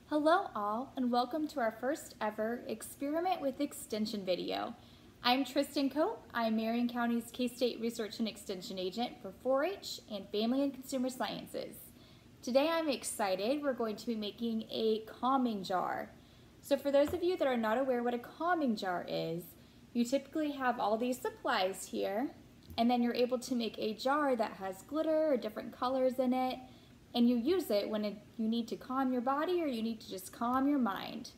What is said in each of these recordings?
Hello all, and welcome to our first ever Experiment with Extension video. I'm Tristen Cope. I'm Marion County's K-State Research and Extension Agent for 4-H and Family and Consumer Sciences. Today I'm excited. We're going to be making a calming jar. So for those of you that are not aware what a calming jar is, you typically have all these supplies here, and then you're able to make a jar that has glitter or different colors in it, and you use it when you need to calm your body or you need to just calm your mind.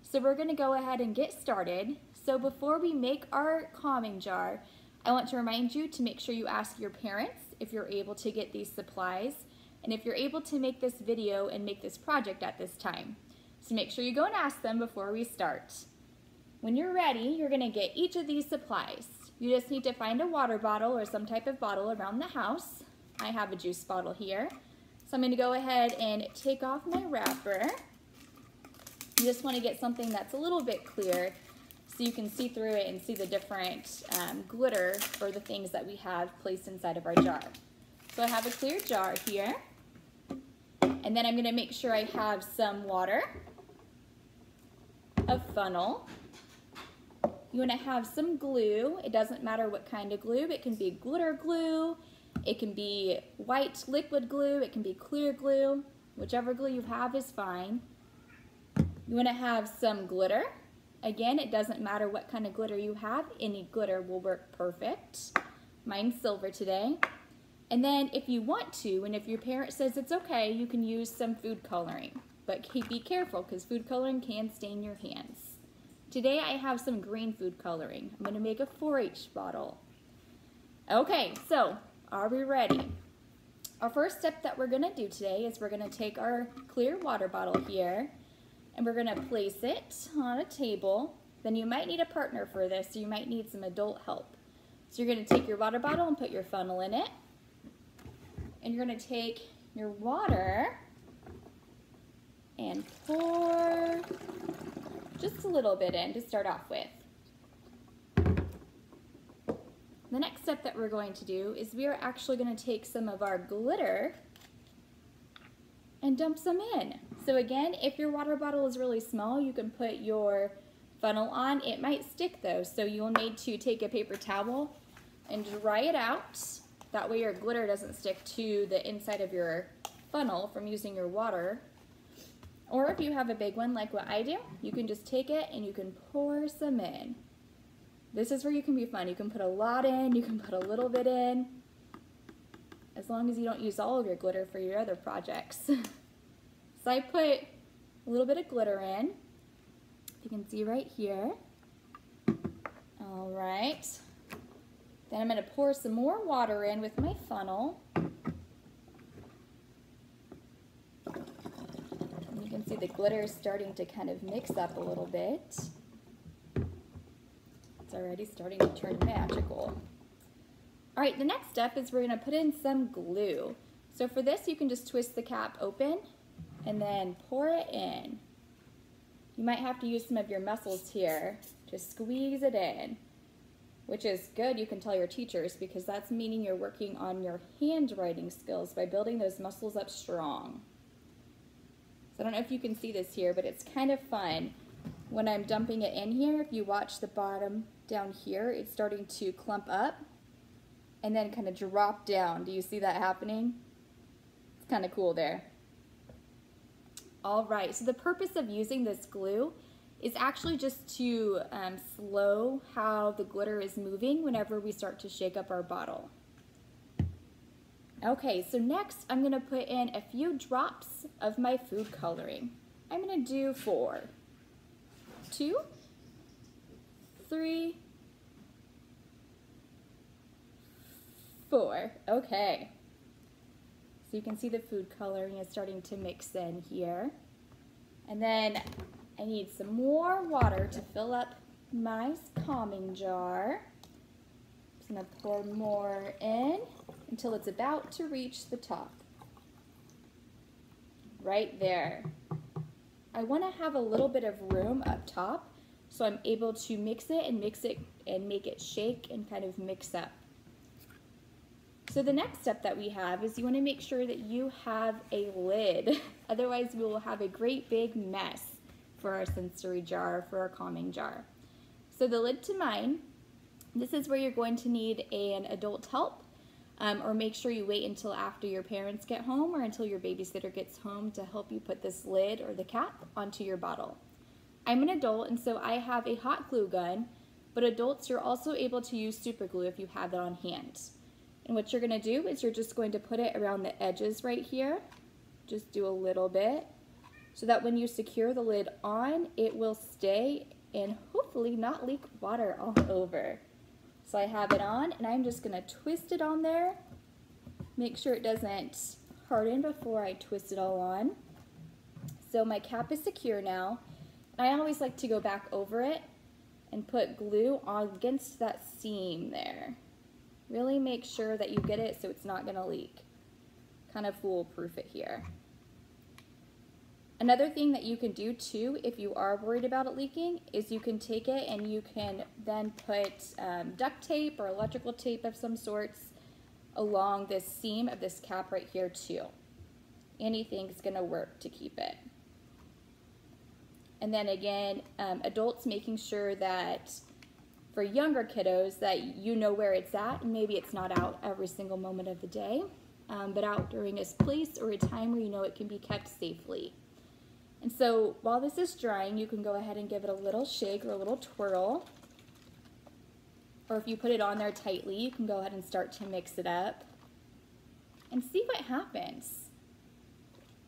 So we're going to go ahead and get started. So before we make our calming jar, I want to remind you to make sure you ask your parents if you're able to get these supplies and if you're able to make this video and make this project at this time. So make sure you go and ask them before we start. When you're ready, you're going to get each of these supplies. You just need to find a water bottle or some type of bottle around the house. I have a juice bottle here. So I'm going to go ahead and take off my wrapper. You just want to get something that's a little bit clear so you can see through it and see the different glitter or the things that we have placed inside of our jar. So I have a clear jar here. And then I'm going to make sure I have some water, a funnel. You want to have some glue. It doesn't matter what kind of glue. It can be glitter glue. It can be white liquid glue, it can be clear glue, whichever glue you have is fine. You want to have some glitter. Again, it doesn't matter what kind of glitter you have, any glitter will work perfect. Mine's silver today. And then if you want to, and if your parent says it's okay, you can use some food coloring. But be careful because food coloring can stain your hands. Today I have some green food coloring. I'm going to make a 4-H bottle. Okay, so are we ready? Our first step that we're going to do today is we're going to take our clear water bottle here and we're going to place it on a table. Then you might need a partner for this, so you might need some adult help. So you're going to take your water bottle and put your funnel in it. And you're going to take your water and pour just a little bit in to start off with. The next step that we're going to do is we are actually going to take some of our glitter and dump some in. So again, if your water bottle is really small, you can put your funnel on. It might stick though, so you'll need to take a paper towel and dry it out. That way your glitter doesn't stick to the inside of your funnel from using your water. Or if you have a big one like what I do, you can just take it and you can pour some in. This is where you can be fun. You can put a lot in, you can put a little bit in, as long as you don't use all of your glitter for your other projects. So I put a little bit of glitter in, you can see right here. All right. Then I'm going to pour some more water in with my funnel. And you can see the glitter is starting to kind of mix up a little bit. It's already starting to turn magical. All right, the next step is we're going to put in some glue. So for this, you can just twist the cap open and then pour it in. You might have to use some of your muscles here to squeeze it in, which is good. You can tell your teachers because that's meaning you're working on your handwriting skills by building those muscles up strong. So I don't know if you can see this here, but it's kind of fun. When I'm dumping it in here, if you watch the bottom down here, it's starting to clump up and then kind of drop down. Do you see that happening? It's kind of cool there. All right, so the purpose of using this glue is actually just to slow how the glitter is moving whenever we start to shake up our bottle. Okay, so next I'm going to put in a few drops of my food coloring. I'm going to do 4. 2, 3, 4. Okay. So you can see the food coloring is starting to mix in here. And then I need some more water to fill up my calming jar. I'm going to pour more in until it's about to reach the top. Right there. I want to have a little bit of room up top so I'm able to mix it and make it shake and kind of mix up. So the next step that we have is you want to make sure that you have a lid. Otherwise we will have a great big mess for our sensory jar, for our calming jar. So the lid to mine, this is where you're going to need an adult help, or make sure you wait until after your parents get home or until your babysitter gets home to help you put this lid or the cap onto your bottle. I'm an adult, and so I have a hot glue gun, but adults, you're also able to use super glue if you have that on hand. And what you're going to do is you're just going to put it around the edges right here. Just do a little bit so that when you secure the lid on, it will stay and hopefully not leak water all over. So I have it on, and I'm just going to twist it on there. Make sure it doesn't harden before I twist it all on. So my cap is secure now. I always like to go back over it and put glue on against that seam there. Really make sure that you get it so it's not going to leak. Kind of foolproof it here. Another thing that you can do too, if you are worried about it leaking, is you can take it and you can then put duct tape or electrical tape of some sorts along this seam of this cap right here too. Anything's going to work to keep it. And then again, adults, making sure that for younger kiddos that you know where it's at, and maybe it's not out every single moment of the day, but out during a place or a time where you know it can be kept safely. And so while this is drying, you can go ahead and give it a little shake or a little twirl. Or if you put it on there tightly, you can go ahead and start to mix it up and see what happens.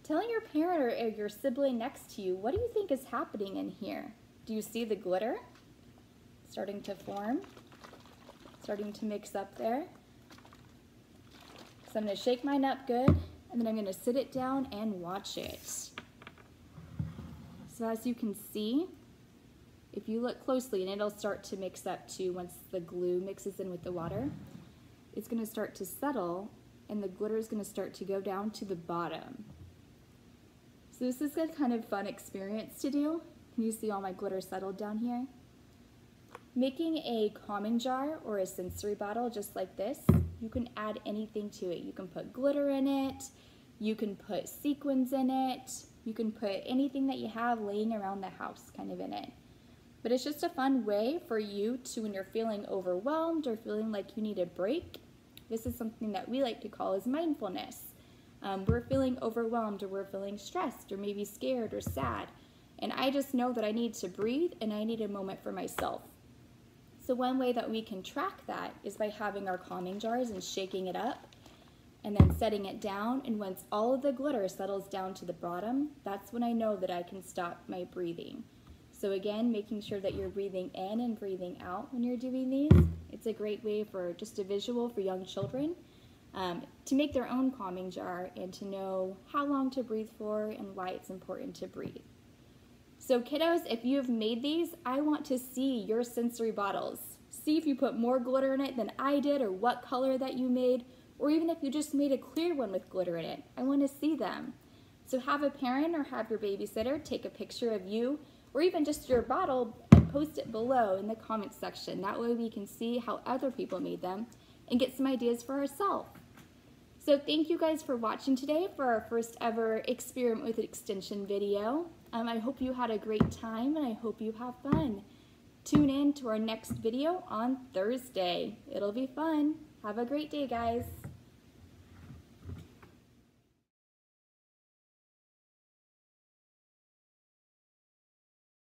Telling your parent or your sibling next to you, what do you think is happening in here? Do you see the glitter starting to form, starting to mix up there? So I'm going to shake mine up good, and then I'm going to sit it down and watch it. So as you can see, if you look closely, and it'll start to mix up too once the glue mixes in with the water, it's going to start to settle, and the glitter is going to start to go down to the bottom. So this is a kind of fun experience to do. Can you see all my glitter settled down here? Making a calming jar or a sensory bottle just like this, you can add anything to it. You can put glitter in it, you can put sequins in it, you can put anything that you have laying around the house kind of in it. But it's just a fun way for you to, when you're feeling overwhelmed or feeling like you need a break, this is something that we like to call as mindfulness. We're feeling overwhelmed, or we're feeling stressed, or maybe scared or sad, and I just know that I need to breathe and I need a moment for myself. So one way that we can track that is by having our calming jars and shaking it up and then setting it down, and once all of the glitter settles down to the bottom, that's when I know that I can stop my breathing. So again, making sure that you're breathing in and breathing out when you're doing these. It's a great way for just a visual for young children to make their own calming jar and to know how long to breathe for and why it's important to breathe. So kiddos, if you've made these, I want to see your sensory bottles. See if you put more glitter in it than I did, or what color that you made, or even if you just made a clear one with glitter in it. I want to see them. So have a parent or have your babysitter take a picture of you, or even just your bottle, and post it below in the comments section. That way we can see how other people made them and get some ideas for ourselves. So thank you guys for watching today for our first ever Experiment with Extension video. I hope you had a great time, and I hope you have fun. Tune in to our next video on Thursday. It'll be fun. Have a great day, guys.